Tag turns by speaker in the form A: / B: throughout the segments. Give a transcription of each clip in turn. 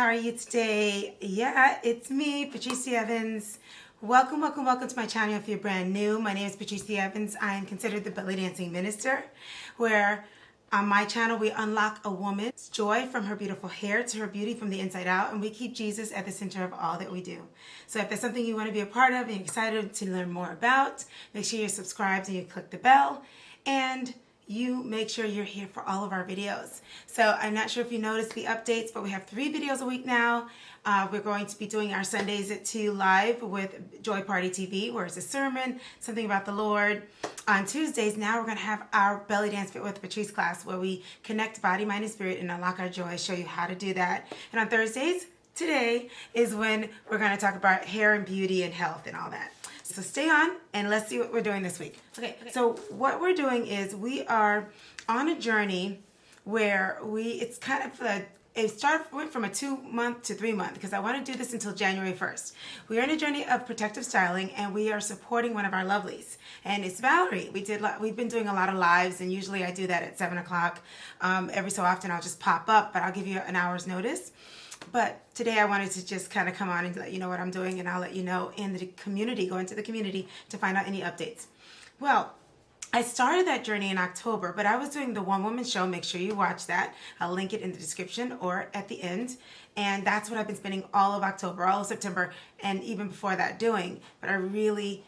A: How are you today? Yeah, it's me, Patrice Evans. Welcome to my channel if you're brand new. My name is Patrice Evans. I am considered the belly dancing minister, where on my channel we unlock a woman's joy from her beautiful hair to her beauty from the inside out, and we keep Jesus at the center of all that we do. So if there's something you want to be a part of and you're excited to learn more about, make sure you're subscribed and you click the bell, and you make sure you're here for all of our videos. So I'm not sure if you noticed the updates, but we have 3 videos a week now. We're going to be doing our Sundays at 2 live with Joy Party TV, where it's a sermon, something about the Lord. On Tuesdays, now we're going to have our Belly Dance Fit with Patrice class, where we connect body, mind, and spirit and unlock our joy, show you how to do that. And on Thursdays, today is when we're going to talk about hair and beauty and health and all that. So stay on and let's see what we're doing this week. Okay, so what we're doing is we are on a journey where it's kind of went from a 2-month to 3-month, because I want to do this until January 1st. We are in a journey of protective styling, and we are supporting one of our lovelies, and it's Valerie. We've been doing a lot of lives, and usually I do that at 7 o'clock. Every so often I'll just pop up, but I'll give you an hour's notice. But today I wanted to just kind of come on and let you know what I'm doing, and I'll let you know in the community, go into the community to find out any updates. Well, I started that journey in October, but I was doing the one-woman show. Make sure you watch that. I'll link it in the description or at the end. And that's what I've been spending all of October, all of September, and even before that doing. But I really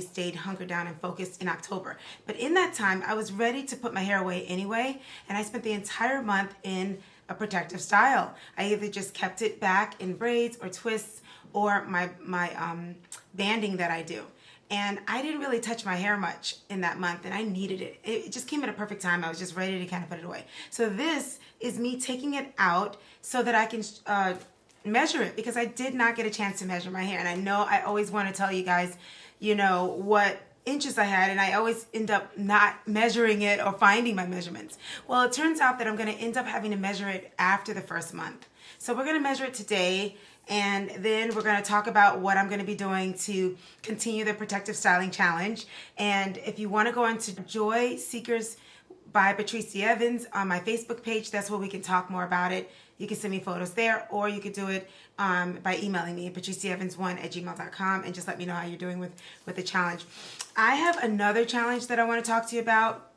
A: stayed hunkered down and focused in October. But in that time, I was ready to put my hair away anyway, and I spent the entire month in a protective style. I either just kept it back in braids or twists or my banding that I do. And I didn't really touch my hair much in that month, and I needed it. It just came at a perfect time. I was just ready to kind of put it away. So this is me taking it out so that I can measure it, because I did not get a chance to measure my hair. And I know I always want to tell you guys, what inches I had, and I always end up not measuring it or finding my measurements. Well, it turns out that I'm going to end up having to measure it after the first month. So we're going to measure it today, and then we're going to talk about what I'm going to be doing to continue the protective styling challenge. And if you want to go into Joy Seekers by Patrice Evans on my Facebook page, that's where we can talk more about it. You can send me photos there, or you could do it by emailing me at patriceevans1@gmail.com and just let me know how you're doing with the challenge. I have another challenge that I want to talk to you about,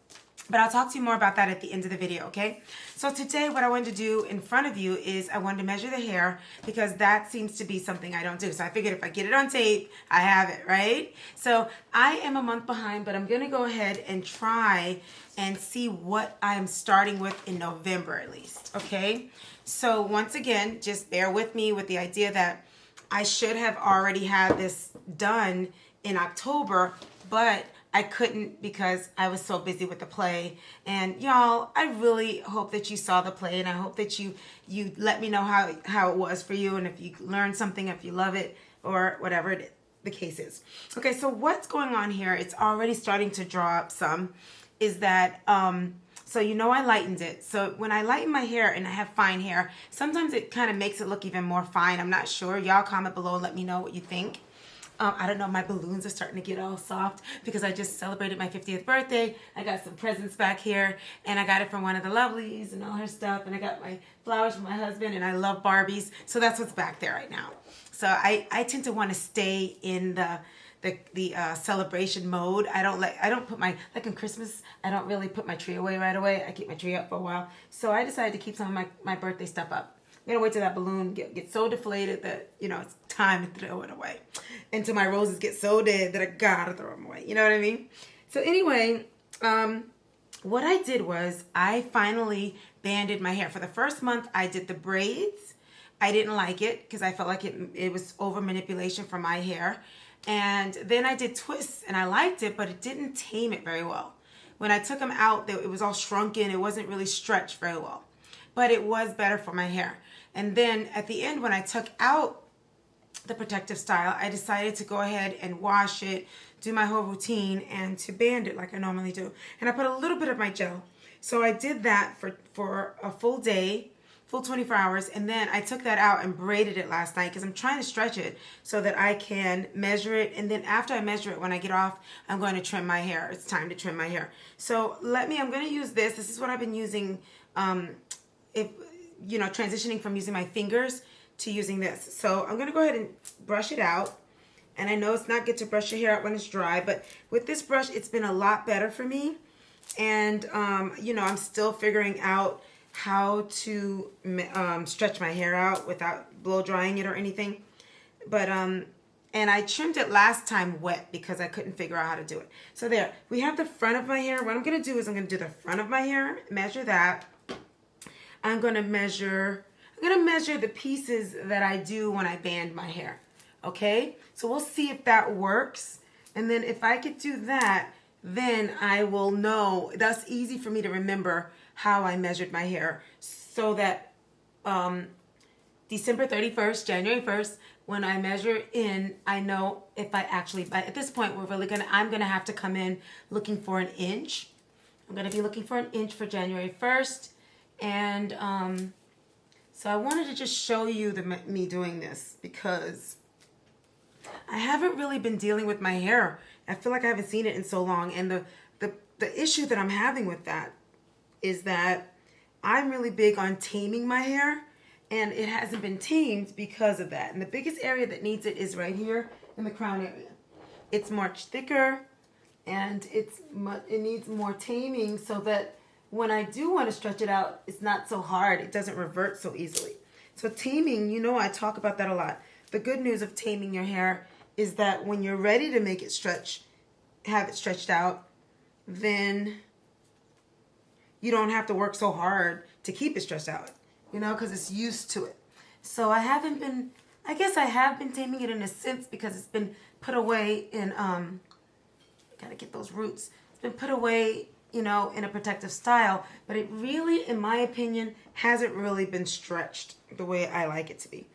A: but I'll talk to you more about that at the end of the video, okay? So today what I wanted to do in front of you is I wanted to measure the hair, because that seems to be something I don't do. So I figured if I get it on tape, I have it, right? So I am a month behind, but I'm going to go ahead and try and see what I'm starting with in November at least, okay? So once again, just bear with me with the idea that I should have already had this done in October, but I couldn't because I was so busy with the play. And y'all, I really hope that you saw the play, and I hope that you let me know how it was for you, and if you learned something, if you love it, or whatever the case is. Okay, so what's going on here, it's already starting to draw up some, is that, so I lightened it. So when I lighten my hair, and I have fine hair, sometimes it kind of makes it look even more fine. I'm not sure. Y'all comment below and let me know what you think. I don't know, my balloons are starting to get all soft because I just celebrated my 50th birthday. I got some presents back here, and I got it from one of the Lovelies and all her stuff, and I got my flowers from my husband, and I love Barbies, so that's what's back there right now. So I tend to want to stay in the celebration mode. I don't put my, like on Christmas, I don't really put my tree away right away. I keep my tree up for a while. So I decided to keep some of my birthday stuff up. I'm gonna wait till that balloon get so deflated that it's time to throw it away, until my roses get so dead that I gotta throw them away. You know what I mean? So anyway, what I did was I finally banded my hair. For the first month, I did the braids. I didn't like it because I felt like it was over manipulation for my hair. And then I did twists, and I liked it, but it didn't tame it very well. When I took them out, it was all shrunken. It wasn't really stretched very well, but it was better for my hair. And then at the end, when I took out the protective style, I decided to go ahead and wash it, do my whole routine, and to band it like I normally do. And I put a little bit of my gel. So I did that for a full day, full 24 hours, and then I took that out and braided it last night because I'm trying to stretch it so that I can measure it. And then after I measure it, when I get off, I'm going to trim my hair. It's time to trim my hair. So I'm going to use this. This is what I've been using you know, transitioning from using my fingers to using this. So I'm going to go ahead and brush it out. And I know it's not good to brush your hair out when it's dry, but with this brush, it's been a lot better for me. And, you know, I'm still figuring out how to stretch my hair out without blow drying it or anything. But, and I trimmed it last time wet because I couldn't figure out how to do it. So there, we have the front of my hair. What I'm going to do is I'm going to do the front of my hair, measure that. I'm going to measure the pieces that I do when I band my hair. Okay? So we'll see if that works. And then if I could do that, then I will know. That's easy for me to remember how I measured my hair, so that December 31st, January 1st, when I measure in, I know if I actually, but at this point, I'm going to have to come in looking for an inch. I'm going to be looking for an inch for January 1st. And so I wanted to just show you me doing this because I haven't really been dealing with my hair. I feel like I haven't seen it in so long. And the issue that I'm having with that is that I'm really big on taming my hair. And it hasn't been tamed because of that. And the biggest area that needs it is right here in the crown area. It's much thicker and it needs more taming so that when I do want to stretch it out, it's not so hard. It doesn't revert so easily. So taming, you know, I talk about that a lot. The good news of taming your hair is that when you're ready to make it stretch, have it stretched out, then you don't have to work so hard to keep it stretched out. You know, because it's used to it. So I guess I have been taming it in a sense because it's been put away in, gotta get those roots. It's been put away, you know, in a protective style, but it really, in my opinion, hasn't really been stretched the way I like it to be.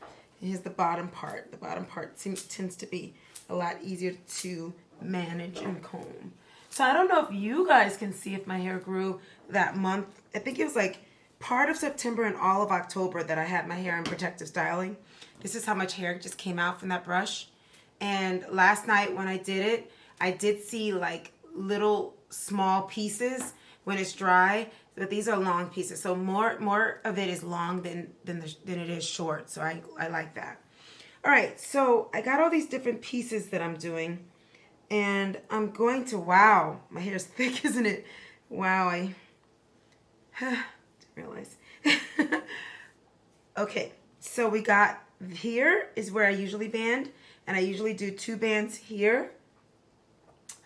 A: Here's the bottom part. The bottom part tends to be a lot easier to manage and comb. So I don't know if you guys can see if my hair grew that month. I think it was like part of September and all of October that I had my hair in protective styling. This is how much hair just came out from that brush. And last night when I did it, I did see like little small pieces when it's dry, but these are long pieces. So more of it is long than it is short. So I like that. All right, so I got all these different pieces that I'm doing, and I'm going to, wow, my hair is thick, isn't it? Wow, I didn't realize. Okay, so we got, here is where I usually band, and I usually do 2 bands here.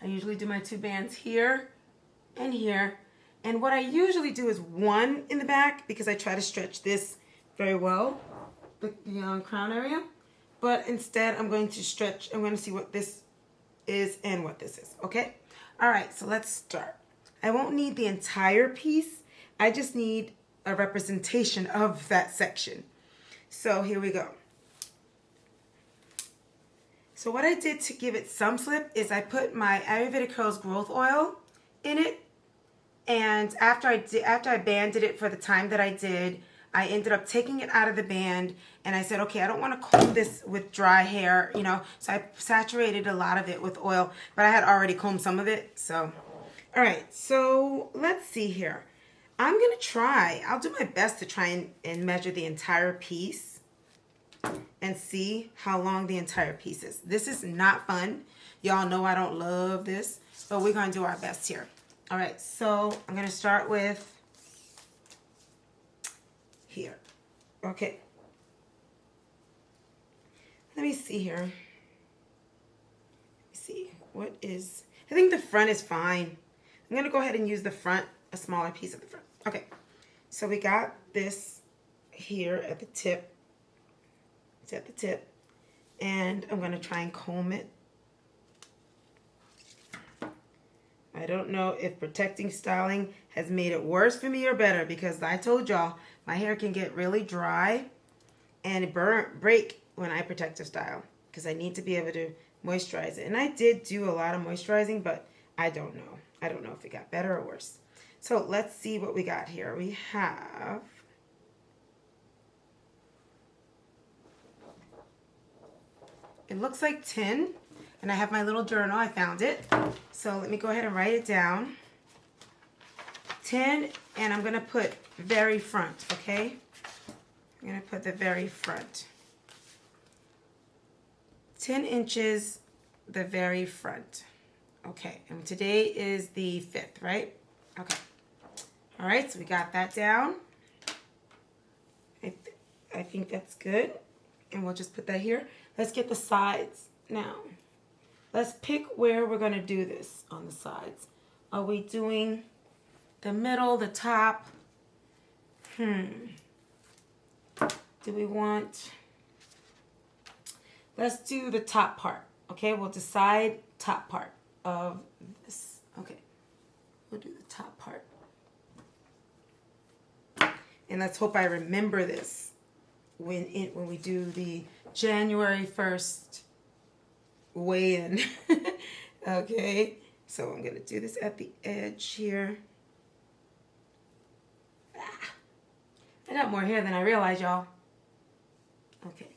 A: I usually do my 2 bands here and here. And what I usually do is 1 in the back because I try to stretch this very well, the crown area. But instead, I'm going to stretch. I'm going to see what this is and what this is. Okay? All right, so let's start. I won't need the entire piece. I just need a representation of that section. So here we go. So what I did to give it some slip is I put my Ayurvedic Curls growth oil in it. And after I banded it for the time that I did, I ended up taking it out of the band, and I said, okay, I don't want to comb this with dry hair, you know, so I saturated a lot of it with oil, but I had already combed some of it, so. All right, so let's see here. I'm going to try, I'll do my best to try and measure the entire piece and see how long the entire piece is. This is not fun. Y'all know I don't love this, but we're going to do our best here. All right, so I'm going to start with here. Okay. Let me see here. Let me see. What is... I think the front is fine. I'm going to go ahead and use the front, a smaller piece of the front. Okay. So we got this here at the tip. It's at the tip. And I'm going to try and comb it. I don't know if protecting styling has made it worse for me or better, because I told y'all my hair can get really dry and break when I protective style, because I need to be able to moisturize it. And I did do a lot of moisturizing, but I don't know. I don't know if it got better or worse. So let's see what we got here. We have... It looks like 10. And I have my little journal. I found it. So let me go ahead and write it down. 10, and I'm going to put very front, okay? I'm going to put the very front. 10 inches, the very front. Okay, and today is the 5th, right? Okay. All right, so we got that down. I think that's good. And we'll just put that here. Let's get the sides now. Let's pick where we're going to do this on the sides. Are we doing the middle, the top? Do we want... Let's do the top part. Okay, we'll decide top part of this. Okay, we'll do the top part. And let's hope I remember this when we do the January 1st weigh-in. Okay, so I'm gonna do this at the edge here. I got more hair than I realized, y'all. Okay.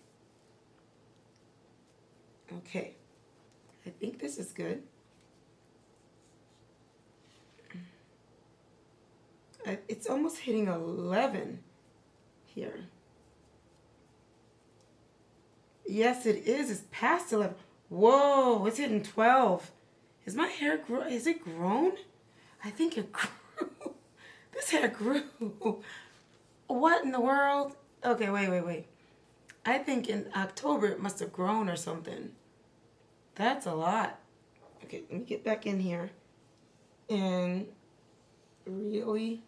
A: Okay. I think this is good. It's almost hitting 11 here. Yes, it is. It's past 11. Whoa, it's hitting 12. Is my hair is it grown? I think it grew. This hair grew. What in the world? Okay, wait. I think in October it must have grown or something. That's a lot. Okay, let me get back in here and really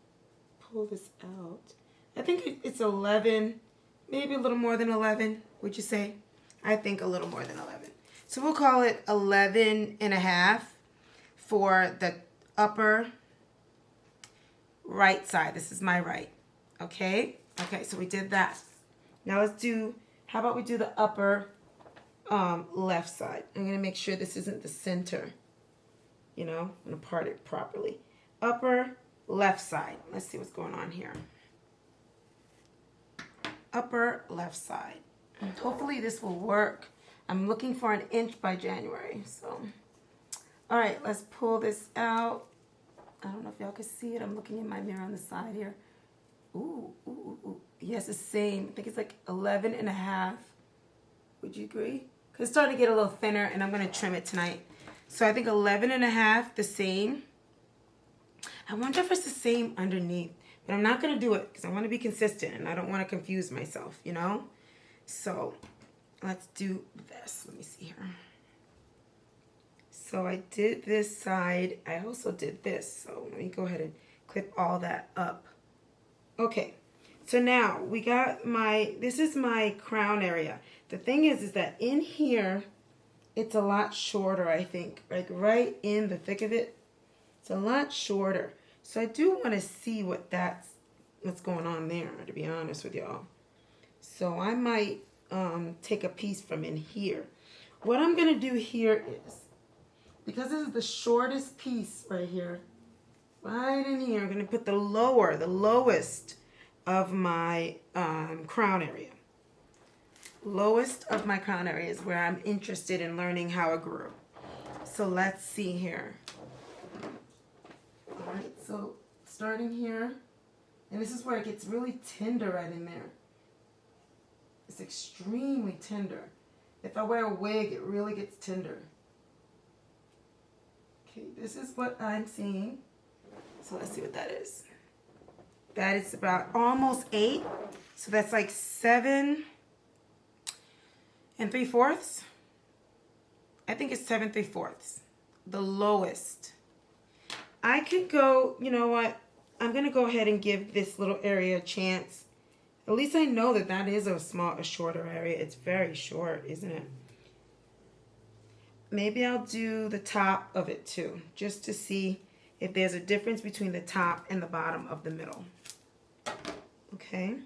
A: pull this out. I think it's 11, maybe a little more than 11, would you say? I think a little more than 11. So we'll call it 11 and a half for the upper right side. This is my right. Okay? Okay, so we did that. Now let's do, how about we do the upper left side. I'm going to make sure this isn't the center. You know, I'm going to part it properly. Upper left side. Let's see what's going on here. Upper left side. And hopefully this will work. I'm looking for an inch by January. So, all right, let's pull this out. I don't know if y'all can see it. I'm looking in my mirror on the side here. Ooh. Yes, the same. I think it's like 11 and a half. Would you agree? Because it's starting to get a little thinner, and I'm going to trim it tonight. So I think 11 and a half, the same. I wonder if it's the same underneath. But I'm not going to do it because I want to be consistent, and I don't want to confuse myself, you know? So let's do this. Let me see here. So I did this side. I also did this. So let me go ahead and clip all that up. Okay. So now we got this is my crown area. The thing is that in here, it's a lot shorter, I think. Like right in the thick of it, it's a lot shorter. So I do want to see what's going on there, to be honest with y'all. So I might take a piece from in here. What I'm going to do here is, because this is the shortest piece right here, right in here, I'm going to put the lowest of my crown area. Lowest of my crown area is where I'm interested in learning how it grew. So let's see here. All right, so starting here, and this is where it gets really tender right in there. It's extremely tender. If I wear a wig, it really gets tender. Okay, this is what I'm seeing. So let's see what that is. That is about almost 8. So that's like 7 3/4. I think it's 7 3/4. The lowest. I could go, you know what? I'm going to go ahead and give this little area a chance. At least I know that is a shorter area. It's very short, isn't it? Maybe I'll do the top of it too, just to see if there's a difference between the top and the bottom of the middle. Okay?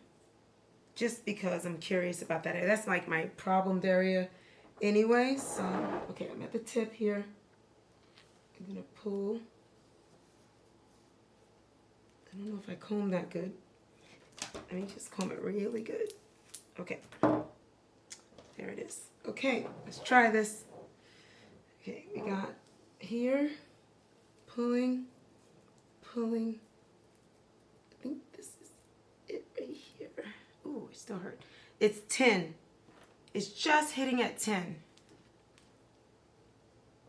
A: Just because I'm curious about that area. That's like my problemed area anyway. So, okay, I'm at the tip here. I'm going to pull. I don't know if I comb that good. Let me just comb it really good. Okay. There it is. Okay, let's try this. Okay, we got here, pulling. I think this is it right here. Ooh, Oh, it still hurt. It's 10. It's just hitting at 10.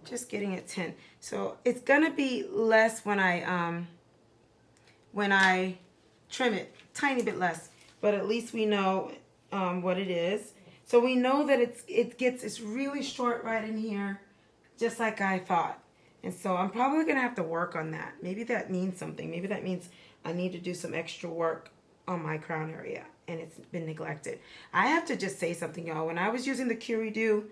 A: Just getting at 10. So it's gonna be less when I trim it, tiny bit less. But at least we know what it is. So we know that it's really short right in here, just like I thought. And so I'm probably gonna have to work on that. Maybe that means something. Maybe that means I need to do some extra work on my crown area, and it's been neglected. I have to just say something, y'all. When I was using the Cure-Redo,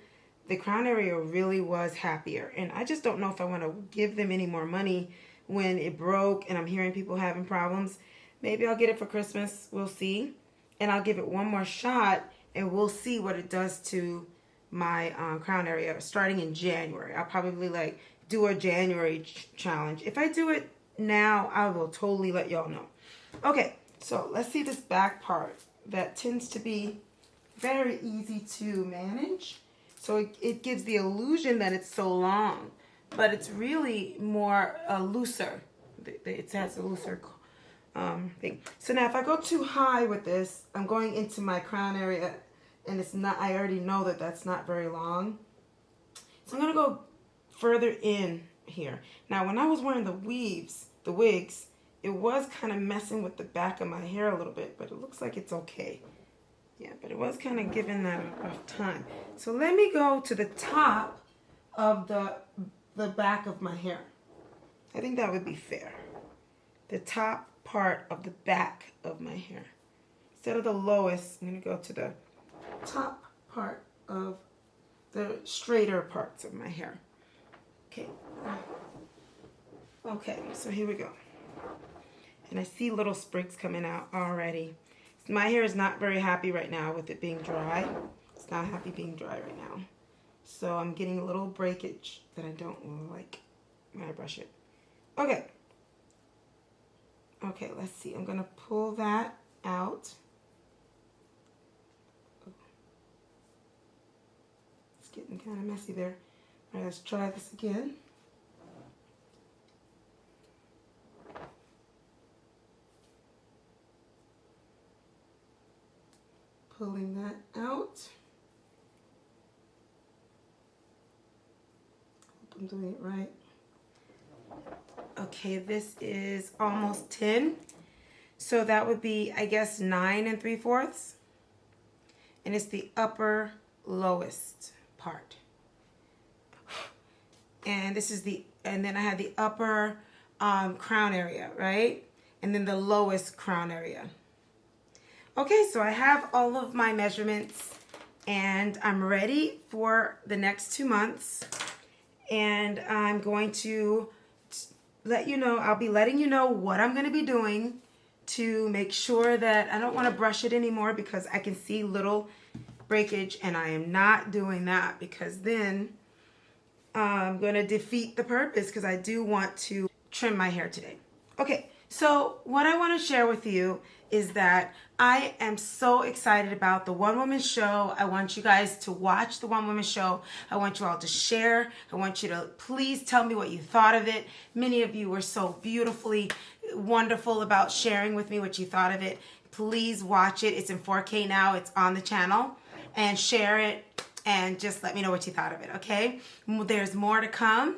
A: the crown area really was happier. And I just don't know if I want to give them any more money when it broke and I'm hearing people having problems. Maybe I'll get it for Christmas. We'll see. And I'll give it one more shot, and we'll see what it does to my crown area starting in January. I'll probably like do a January challenge. If I do it now, I will totally let y'all know. Okay, so let's see this back part. That tends to be very easy to manage. So it gives the illusion that it's so long, but it's really more looser. It has a looser thing. So now if I go too high with this, I'm going into my crown area, and it's not. I already know that that's not very long. So I'm gonna go further in here. Now when I was wearing the wigs, it was kind of messing with the back of my hair a little bit, but it looks like it's okay. Yeah, but it was kind of giving that a rough time. So let me go to the top of the back of my hair. I think that would be fair. The top part of the back of my hair. Instead of the lowest, I'm going to go to the top part of the straighter parts of my hair. Okay. Okay, so here we go. And I see little sprigs coming out already. My hair is not very happy right now with it being dry. It's not happy being dry right now. So I'm getting a little breakage that I don't like when I brush it. Okay. Okay, let's see. I'm going to pull that out. It's getting kind of messy there. All right, let's try this again. Pulling that out. Hope I'm doing it right. Okay, this is almost 10. So that would be, I guess, 9 3/4. And it's the upper lowest part. And this is and then I have the upper crown area, right? And then the lowest crown area. Okay, so I have all of my measurements, and I'm ready for the next 2 months. And I'm going to let you know, I'll be letting you know what I'm going to be doing to make sure that I don't want to brush it anymore because I can see little breakage, and I am not doing that because then I'm going to defeat the purpose because I do want to trim my hair today. Okay, so what I want to share with you is that I am so excited about the One Woman Show. I want you guys to watch the One Woman Show. I want you all to share. I want you to please tell me what you thought of it. Many of you were so beautifully wonderful about sharing with me what you thought of it. Please watch it. It's in 4K now. It's on the channel. And share it and just let me know what you thought of it, okay? There's more to come.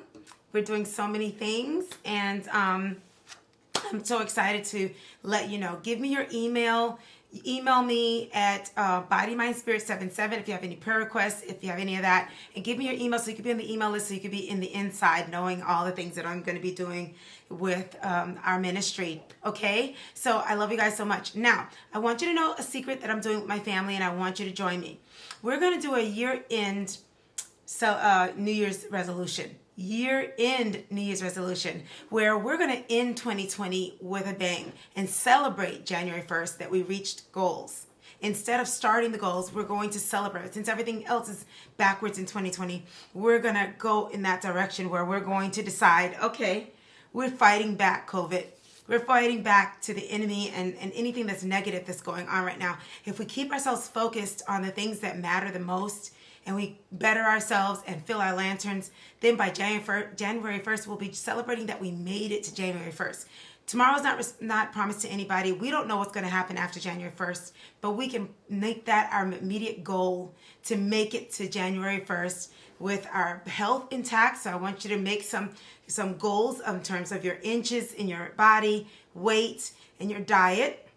A: We're doing so many things, and I'm so excited to let you know. Give me your email. Email me at bodymindspirit77 if you have any prayer requests, if you have any of that. And give me your email so you can be on the email list, so you can be in the inside knowing all the things that I'm going to be doing with our ministry. Okay? So I love you guys so much. Now, I want you to know a secret that I'm doing with my family, and I want you to join me. We're going to do a year-end New Year's resolution. Year-end New Year's resolution, where we're going to end 2020 with a bang and celebrate January 1st that we reached goals. Instead of starting the goals, we're going to celebrate. Since everything else is backwards in 2020, we're going to go in that direction where we're going to decide, okay, we're fighting back COVID. We're fighting back to the enemy and anything that's negative that's going on right now. If we keep ourselves focused on the things that matter the most, and we better ourselves and fill our lanterns, then by January 1st, we'll be celebrating that we made it to January 1st. Tomorrow's not promised to anybody. We don't know what's going to happen after January 1st, but we can make that our immediate goal to make it to January 1st with our health intact. So I want you to make some goals in terms of your inches in your body, weight, and your diet.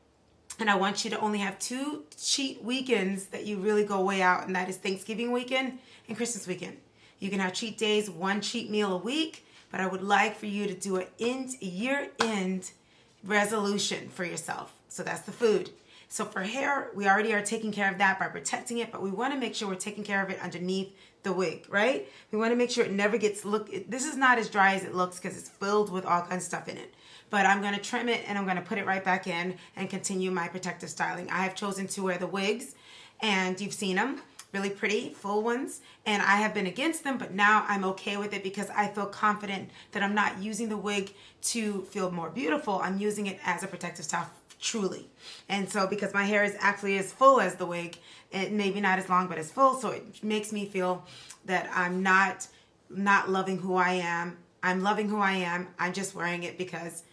A: And I want you to only have 2 cheat weekends that you really go way out, and that is Thanksgiving weekend and Christmas weekend. You can have cheat days, 1 cheat meal a week, but I would like for you to do a year-end resolution for yourself. So that's the food. So for hair, we already are taking care of that by protecting it, but we want to make sure we're taking care of it underneath the wig, right? We want to make sure it never gets, this is not as dry as it looks because it's filled with all kinds of stuff in it. But I'm going to trim it and I'm going to put it right back in and continue my protective styling. I have chosen to wear the wigs, and you've seen them, really pretty, full ones. And I have been against them, but now I'm okay with it because I feel confident that I'm not using the wig to feel more beautiful. I'm using it as a protective style, truly. And so because my hair is actually as full as the wig, it maybe not as long, but as full. So it makes me feel that I'm not loving who I am. I'm loving who I am. I'm just wearing it because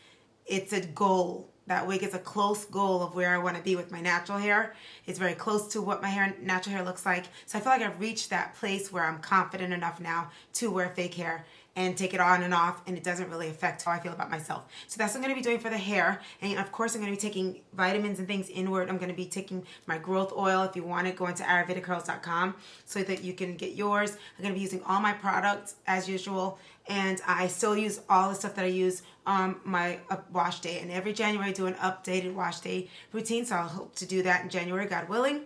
A: it's a goal. That wig is a close goal of where I want to be with my natural hair. It's very close to what my natural hair looks like. So I feel like I've reached that place where I'm confident enough now to wear fake hair and take it on and off, and it doesn't really affect how I feel about myself. So that's what I'm going to be doing for the hair. And of course, I'm going to be taking vitamins and things inward. I'm going to be taking my growth oil. If you want it, go into ayurvedicurls.com so that you can get yours. I'm going to be using all my products as usual, and I still use all the stuff that I use on my wash day. And every January I do an updated wash day routine, so I'll hope to do that in January, God willing.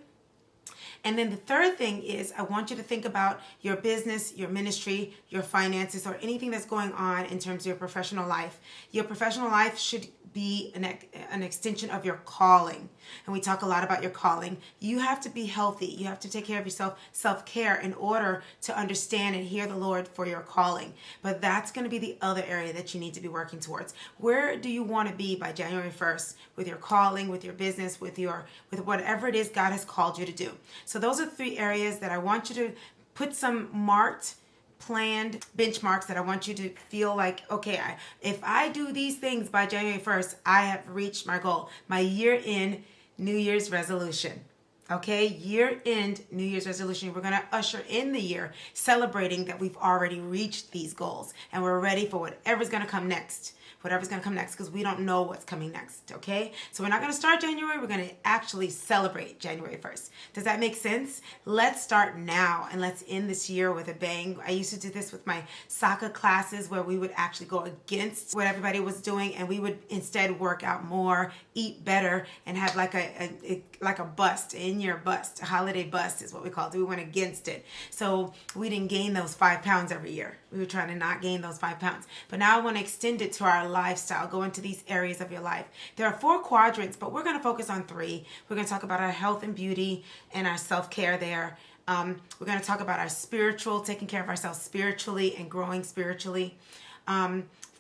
A: And then the third thing is I want you to think about your business, your ministry, your finances, or anything that's going on in terms of your professional life. Your professional life should be an extension of your calling. And we talk a lot about your calling. You have to be healthy. You have to take care of yourself, self-care, in order to understand and hear the Lord for your calling. But that's going to be the other area that you need to be working towards. Where do you want to be by January 1st with your calling, with your business, with whatever it is God has called you to do? So those are 3 areas that I want you to put some planned benchmarks that I want you to feel like, okay, if I do these things by January 1st, I have reached my goal, my year-end New Year's resolution. Okay, year-end New Year's resolution. We're going to usher in the year celebrating that we've already reached these goals and we're ready for whatever's going to come next. Because we don't know what's coming next, okay? So we're not going to start January. We're going to actually celebrate January 1st. Does that make sense? Let's start now and let's end this year with a bang. I used to do this with my soccer classes where we would actually go against what everybody was doing, and we would instead work out more, eat better, and have like a bust, in-year bust. A holiday bust is what we called it. We went against it. So we didn't gain those 5 pounds every year. We were trying to not gain those 5 pounds. But now I want to extend it to our lifestyle, go into these areas of your life. There are 4 quadrants, but we're going to focus on 3. We're going to talk about our health and beauty and our self-care there. We're going to talk about our spiritual, taking care of ourselves spiritually and growing spiritually,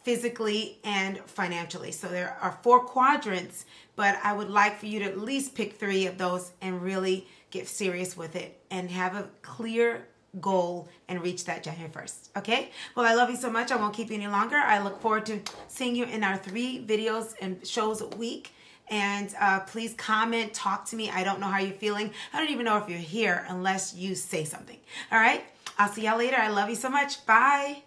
A: physically and financially. So there are 4 quadrants, but I would like for you to at least pick 3 of those and really get serious with it and have a clear goal and reach that January 1st. Okay? Well, I love you so much. I won't keep you any longer. I look forward to seeing you in our 3 videos and shows a week. And please comment, talk to me. I don't know how you're feeling. I don't even know if you're here unless you say something. All right? I'll see y'all later. I love you so much. Bye.